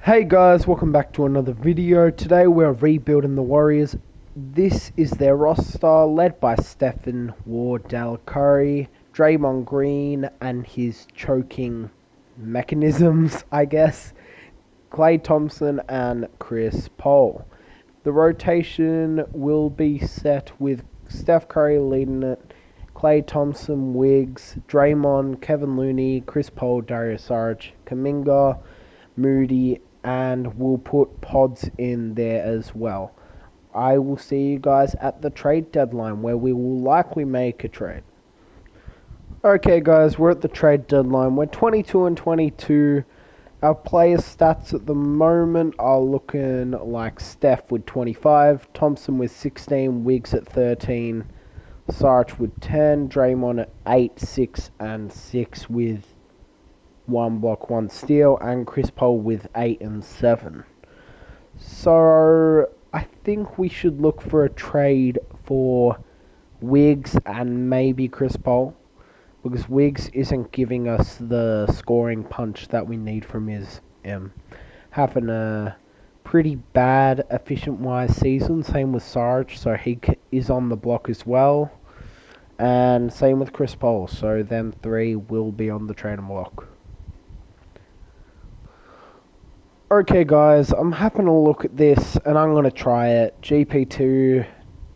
Hey guys, welcome back to another video. Today we're rebuilding the Warriors. This is their roster led by Stephen Curry, Draymond Green and his choking mechanisms, I guess, Klay Thompson and Chris Paul. The rotation will be set with Steph Curry leading it, Klay Thompson, Wiggs, Draymond, Kevin Looney, Chris Paul, Dario Saric, Kuminga, Moody, and we'll put pods in there as well. I will see you guys at the trade deadline where we will likely make a trade. Okay guys, we're at the trade deadline. We're 22 and 22. Our player stats at the moment are looking like Steph with 25, Thompson with 16, Wiggs at 13, Saric with 10, Draymond at 8, 6 and 6 with 1 block, 1 steal, and Chris Paul with 8 and 7. So I think we should look for a trade for Wiggs and maybe Chris Paul, because Wiggs isn't giving us the scoring punch that we need from his having a pretty bad efficient-wise season. Same with Sarge, so he is on the block as well. And same with Chris Paul, so them three will be on the trading block. Okay guys, I'm having a look at this and I'm going to try it. GP2,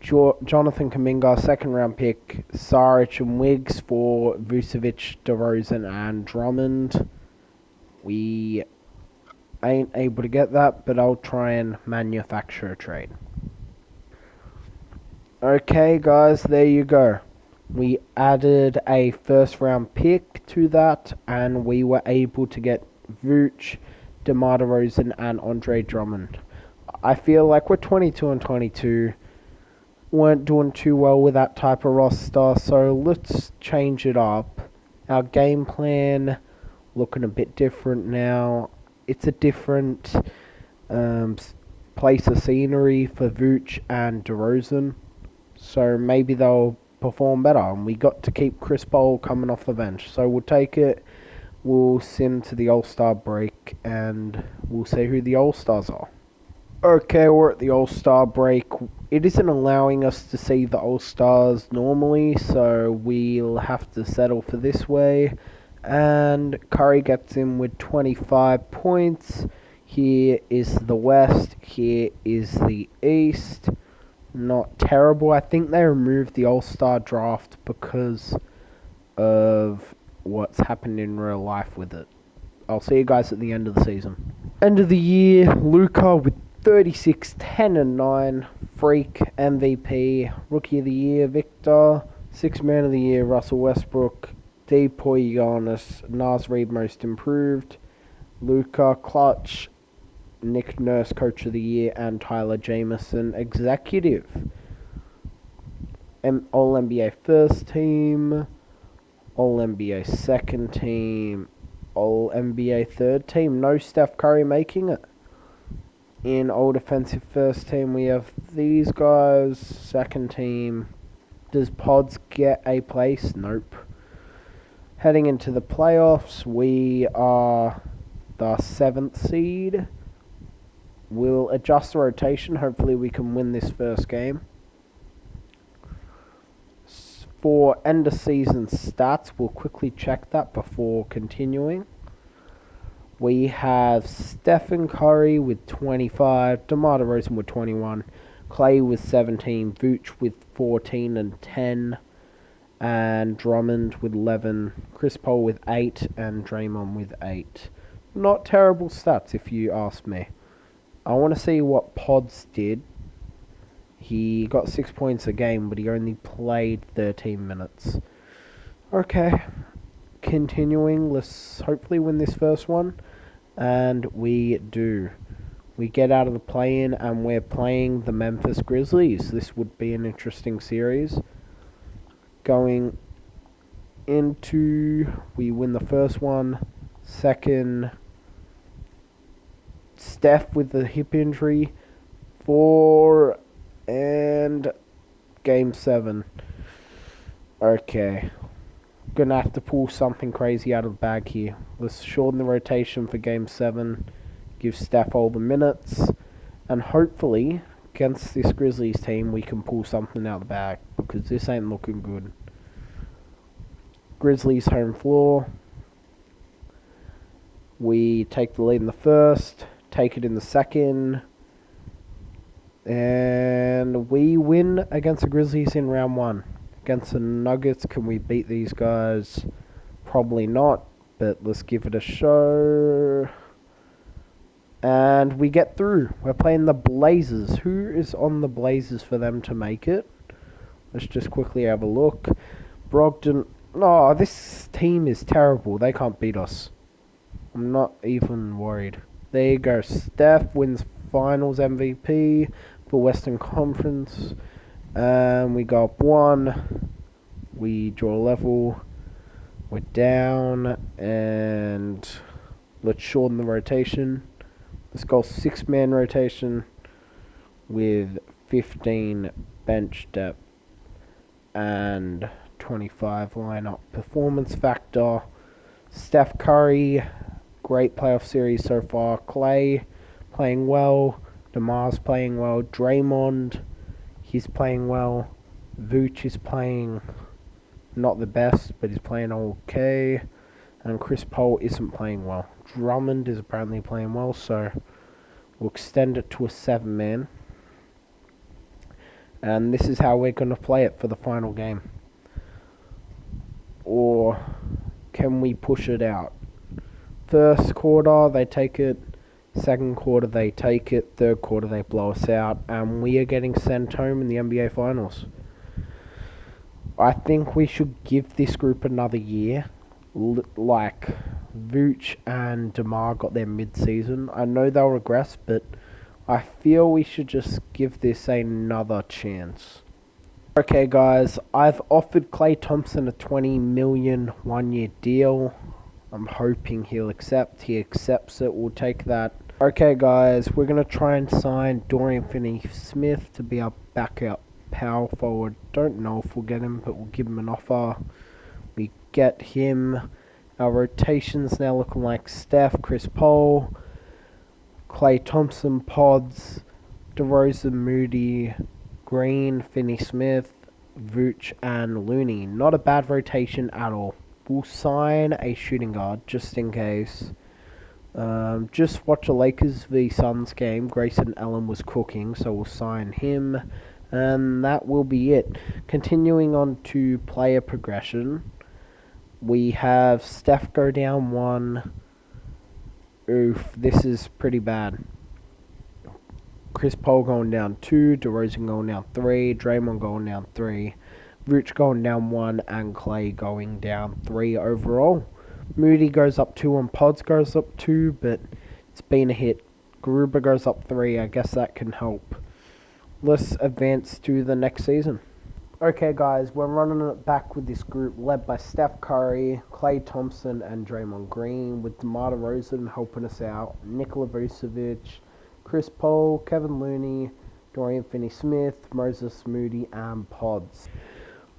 Jonathan Kuminga, second round pick, Saric and Wiggs for Vucevic, DeRozan and Drummond. We ain't able to get that, but I'll try and manufacture a trade. Okay guys, there you go. We added a first round pick to that and we were able to get Vooch, DeMar DeRozan and Andre Drummond. I feel like we're 22 and 22. Weren't doing too well with that type of roster, so let's change it up. Our game plan looking a bit different now. It's a different place of scenery for Vooch and DeRozan, so maybe they'll perform better. And we got to keep Chris Paul coming off the bench, so we'll take it. We'll sim to the All-Star break and we'll see who the All-Stars are. Okay, we're at the All-Star break. It isn't allowing us to see the All-Stars normally, so we'll have to settle for this way. And Curry gets in with 25 points. Here is the West. Here is the East. Not terrible. I think they removed the All-Star draft because of what's happened in real life with it. I'll see you guys at the end of the season. End of the year, Luka with 36, 10 and 9, Freak, MVP, Rookie of the Year, Victor, Sixth Man of the Year, Russell Westbrook, Depoy, Giannis, Nas Reed, Most Improved, Luka, Clutch, Nick Nurse, Coach of the Year, and Tyler Jamison, Executive. All-NBA First Team, All-NBA Second Team, All-NBA Third Team. No Steph Curry making it. In All-Defensive First Team, we have these guys. Second Team. Does Pods get a place? Nope. Heading into the playoffs, we are the 7th seed. We'll adjust the rotation. Hopefully we can win this first game. For end of season stats, we'll quickly check that before continuing. We have Stephen Curry with 25, DeMar DeRozan with 21, Klay with 17, Vooch with 14 and 10, and Drummond with 11, Chris Paul with 8, and Draymond with 8. Not terrible stats if you ask me. I want to see what Pods did. He got 6 points a game, but he only played 13 minutes. Okay, continuing. Let's hopefully win this first one. And we do. We get out of the play-in, and we're playing the Memphis Grizzlies. This would be an interesting series. Going into... We win the first one. Second... Steph with the hip injury. 4... And game 7. Okay. Gonna have to pull something crazy out of the bag here. Let's shorten the rotation for game 7. give Steph all the minutes, and hopefully against this Grizzlies team we can pull something out of the bag, because this ain't looking good. Grizzlies home floor. We take the lead in the first, take it in the second, and we win against the Grizzlies in round 1. Against the Nuggets, can we beat these guys? Probably not, but let's give it a show. And we get through. We're playing the Blazers. Who is on the Blazers for them to make it? Let's just quickly have a look. Brogdon. Oh, this team is terrible. They can't beat us. I'm not even worried. There you go. Steph wins Finals MVP for Western Conference. We go up 1. We draw level. We're down. And let's shorten the rotation. Let's go 6-man rotation with 15 bench depth and 25 lineup. Performance factor. Steph Curry, great playoff series so far. Klay playing well. DeMar's playing well. Draymond, he's playing well. Vooch is playing not the best, but he's playing okay. And Chris Paul isn't playing well. Drummond is apparently playing well, so we'll extend it to a 7-man. And this is how we're going to play it for the final game. Or can we push it out? First quarter, they take it. Second quarter, they take it. Third quarter, they blow us out. And we are getting sent home in the NBA Finals. I think we should give this group another year. Like Vooch and DeMar got their mid-season. I know they'll regress, but I feel we should just give this another chance. Okay guys, I've offered Klay Thompson a $20 million 1-year deal. I'm hoping he'll accept. He accepts it, we'll take that. Okay guys, we're going to try and sign Dorian Finney-Smith to be our backup power forward. Don't know if we'll get him, but we'll give him an offer. We get him. Our rotation's now looking like Steph, Chris Paul, Klay Thompson, Pods, DeRozan, Moody, Green, Finney-Smith, Vooch, and Looney. Not a bad rotation at all. We'll sign a shooting guard just in case. Just watch a Lakers v Suns game. Grayson Allen was cooking, so we'll sign him. And that will be it. Continuing on to player progression. We have Steph go down 1. Oof, this is pretty bad. Chris Paul going down 2. DeRozan going down 3. Draymond going down 3. Vooch going down 1. And Klay going down 3 overall. Moody goes up 2 and Pods goes up 2, but it's been a hit. Garuba goes up 3. I guess that can help. Let's advance to the next season. Okay guys, we're running it back with this group led by Steph Curry, Klay Thompson, and Draymond Green, with DeMar DeRozan helping us out, Nikola Vucevic, Chris Paul, Kevin Looney, Dorian Finney-Smith, Moses Moody, and Pods.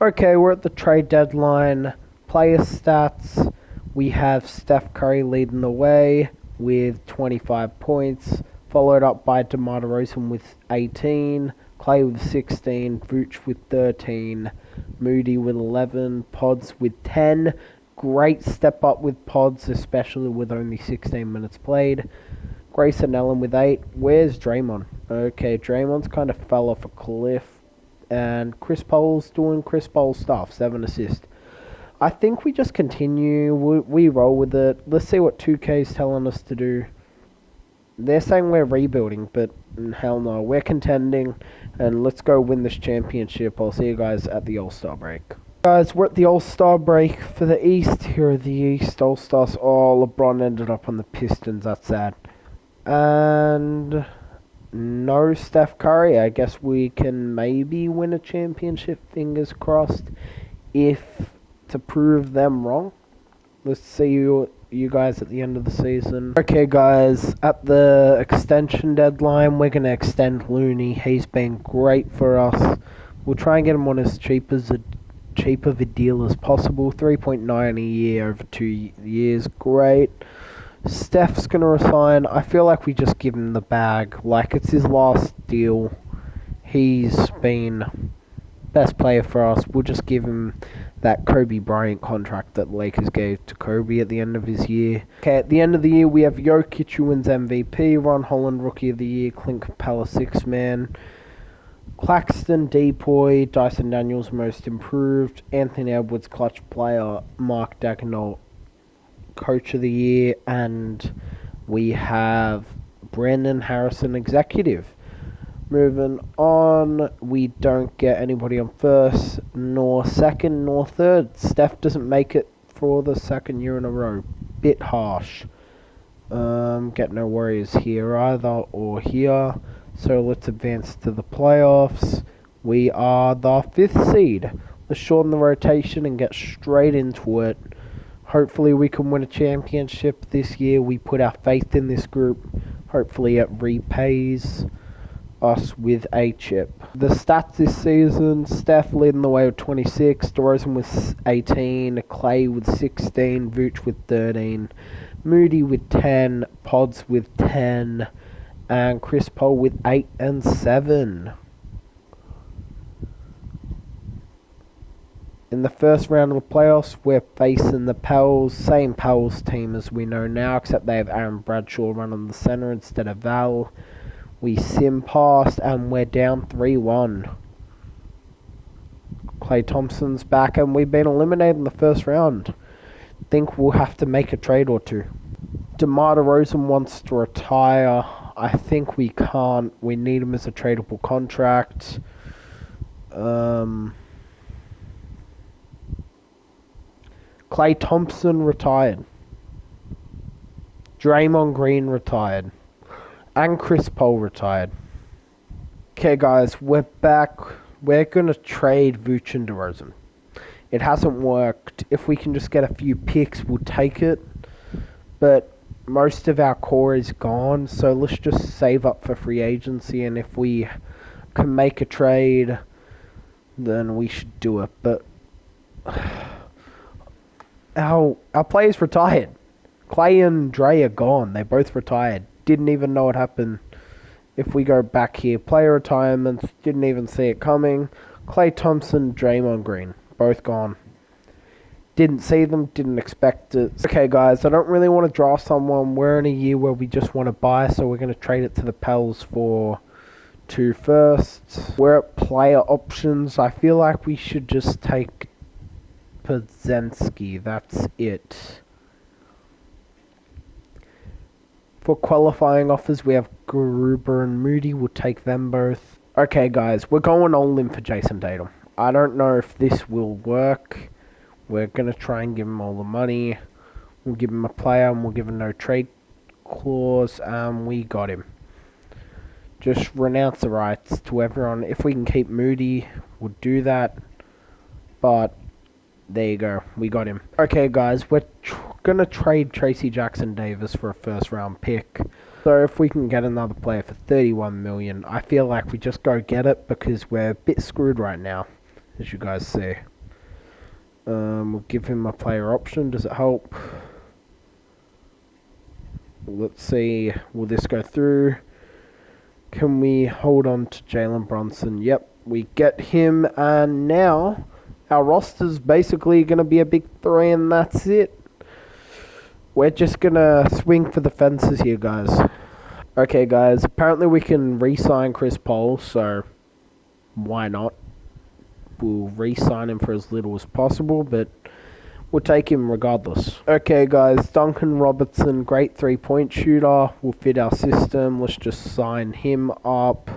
Okay, we're at the trade deadline. Player stats, we have Steph Curry leading the way with 25 points, followed up by DeMar DeRozan with 18, Klay with 16, Vooch with 13, Moody with 11, Pods with 10. Great step up with Pods, especially with only 16 minutes played. Grayson Allen with 8. Where's Draymond? Okay, Draymond's kind of fell off a cliff. And Chris Paul's doing Chris Paul stuff, 7 assists. I think we just continue. We roll with it. Let's see what 2K's telling us to do. They're saying we're rebuilding, but hell no. We're contending, and let's go win this championship. I'll see you guys at the All-Star break. Guys, we're at the All-Star break for the East. Here are the East All-Stars. Oh, LeBron ended up on the Pistons. That's sad. And no Steph Curry. I guess we can maybe win a championship, fingers crossed, if to prove them wrong. Let's see you guys at the end of the season. Okay guys, at the extension deadline, we're going to extend Looney. He's been great for us. We'll try and get him on as cheap of a deal as possible. 3.9 a year over 2 years, great. Steph's going to resign. I feel like we just give him the bag. Like, it's his last deal. He's been best player for us. We'll just give him that Kobe Bryant contract that the Lakers gave to Kobe at the end of his year. Okay, at the end of the year, we have Jokic, who wins MVP, Ron Holland, Rookie of the Year, Clint Capella, Sixth Man, Claxton, Depoy, Dyson Daniels, Most Improved, Anthony Edwards, Clutch Player, Mark Dagnall, Coach of the Year, and we have Brandon Harrison, Executive. Moving on, we don't get anybody on first, nor second, nor third. Steph doesn't make it for the second year in a row. Bit harsh. Get no Warriors here either, or here. So let's advance to the playoffs. We are the 5th seed. Let's shorten the rotation and get straight into it. Hopefully we can win a championship this year. We put our faith in this group. Hopefully it repays us with a chip. The stats this season: Steph leading the way with 26, DeRozan with 18, Klay with 16, Vooch with 13, Moody with 10, Pods with 10, and Chris Paul with 8 and 7. In the first round of the playoffs, we're facing the Pels, same Pels team as we know now, except they have Aaron Bradshaw running the center instead of Val. We sim past and we're down 3-1. Klay Thompson's back and we've been eliminated in the first round. Think we'll have to make a trade or two. DeMar DeRozan wants to retire. I think we can't. We need him as a tradable contract. Klay Thompson retired. Draymond Green retired. And Chris Paul retired. Okay, guys, we're back. We're going to trade Vooch and DeRozan. It hasn't worked. If we can just get a few picks, we'll take it. But most of our core is gone, so let's just save up for free agency. And if we can make a trade, then we should do it. But our players retired. Klay and Dre are gone. They both retired. Didn't even know it happened. If we go back here, player retirements, didn't even see it coming. Klay Thompson, Draymond Green, both gone. Didn't see them, didn't expect it. Okay, guys, I don't really want to draw someone. We're in a year where we just want to buy, so we're going to trade it to the Pels for 2 firsts. We're at player options. I feel like we should just take Podziemski. That's it. For qualifying offers, we have Gruber and Moody. We'll take them both. Okay, guys, we're going all in for Jason Tatum. I don't know if this will work. We're going to try and give him all the money. We'll give him a player and we'll give him no trade clause. We got him. Just renounce the rights to everyone. If we can keep Moody, we'll do that. But there you go. We got him. Okay, guys, we're going to trade Tracy Jackson-Davis for a first-round pick. So if we can get another player for $31 million, I feel like we just go get it because we're a bit screwed right now, as you guys see. We'll give him a player option. Does it help? Let's see. Will this go through? Can we hold on to Jalen Brunson? Yep, we get him, and now our roster's basically going to be a big 3, and that's it. We're just going to swing for the fences here, guys. Okay, guys, apparently we can re-sign Chris Paul, so why not? We'll re-sign him for as little as possible, but we'll take him regardless. Okay, guys, Duncan Robertson, great 3-point shooter, will fit our system. Let's just sign him up.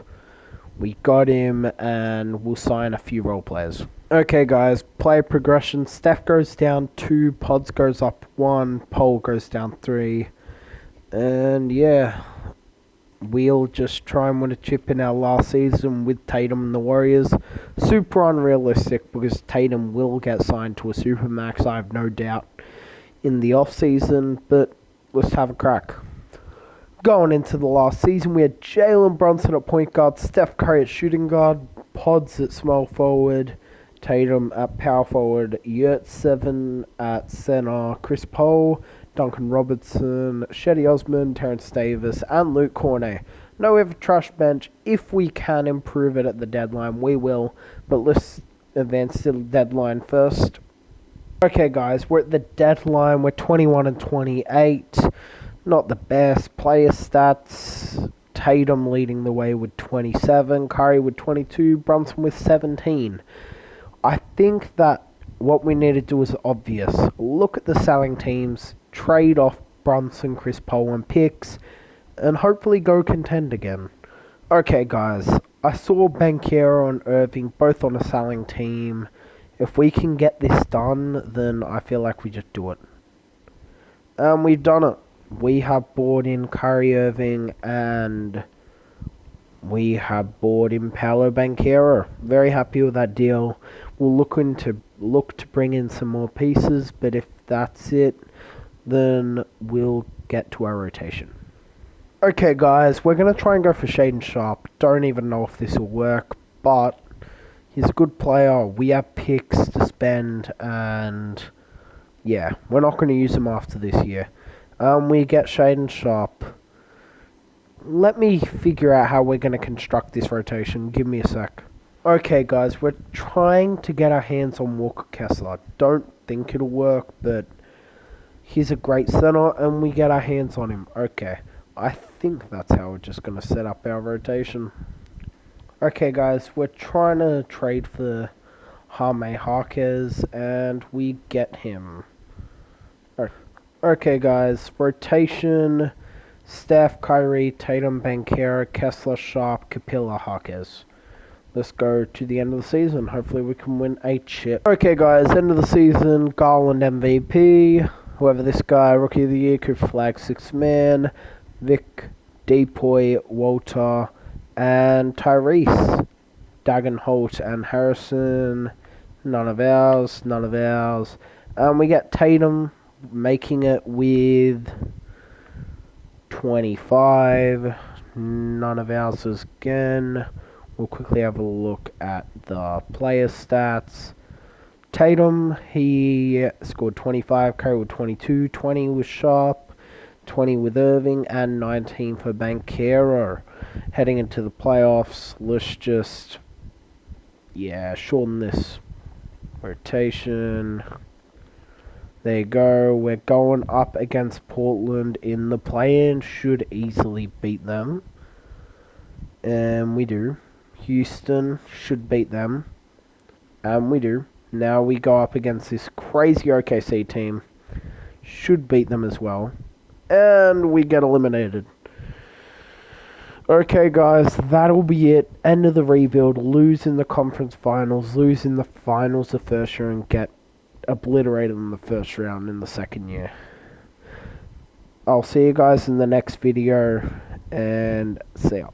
We got him, and we'll sign a few role players. Okay, guys, player progression. Steph goes down 2, Pods goes up 1, Paul goes down 3. And yeah, we'll just try and win a chip in our last season with Tatum and the Warriors. Super unrealistic because Tatum will get signed to a Supermax, I have no doubt, in the off-season, but let's have a crack. Going into the last season, we had Jalen Brunson at point guard, Steph Curry at shooting guard, Pods at small forward, Tatum at power forward, Yurt 7 at center, Chris Paul, Duncan Robertson, Shetty Osman, Terrence Davis, and Luke Cornet. No, we have a trash bench. If we can improve it at the deadline, we will. But let's advance to the deadline first. Okay, guys, we're at the deadline. We're 21 and 28. Not the best. Player stats. Tatum leading the way with 27. Curry with 22. Brunson with 17. I think that what we need to do is obvious. Look at the selling teams. Trade off Brunson, Chris Paul, and picks. And hopefully go contend again. Okay, guys. I saw Banchero and Irving both on a selling team. If we can get this done, then I feel like we just do it. And we've done it. We have bought in Kyrie Irving and we have bought in Paolo Banchero. Very happy with that deal. We'll look to bring in some more pieces, but if that's it, then we'll get to our rotation. Okay, guys, we're going to try and go for Shaedon Sharpe. Don't even know if this will work, but he's a good player. We have picks to spend, and yeah, we're not going to use him after this year. We get Shaedon Sharpe. Let me figure out how we're going to construct this rotation. Give me a sec. Okay, guys, we're trying to get our hands on Walker Kessler. Don't think it'll work, but he's a great center, and we get our hands on him. Okay, I think that's how we're just going to set up our rotation. Okay, guys, we're trying to trade for Jaime Jaquez, and we get him. Okay, guys, rotation: Steph, Kyrie, Tatum, Banchero, Kessler, Sharpe, Capilla, Jaquez. Let's go to the end of the season. Hopefully we can win 8 shit. Okay, guys, end of the season. Garland MVP. Whoever this guy, Rookie of the Year, could flag 6th man. Vic, Depoy, Walter, and Tyrese. Dagenholt and Harrison. None of ours. None of ours. We get Tatum making it with 25. None of ours again. We'll quickly have a look at the player stats. Tatum, he scored 25. Curry with 22. 20 with Sharpe. 20 with Irving. And 19 for Banchero. Heading into the playoffs, let's just, shorten this rotation. There you go. We're going up against Portland in the play-in. Should easily beat them. And we do. Houston should beat them. And we do. Now we go up against this crazy OKC team. Should beat them as well. And we get eliminated. Okay, guys, that'll be it. End of the rebuild. Lose in the conference finals. Lose in the finals the first year and get obliterated in the first round in the second year. I'll see you guys in the next video, and see ya.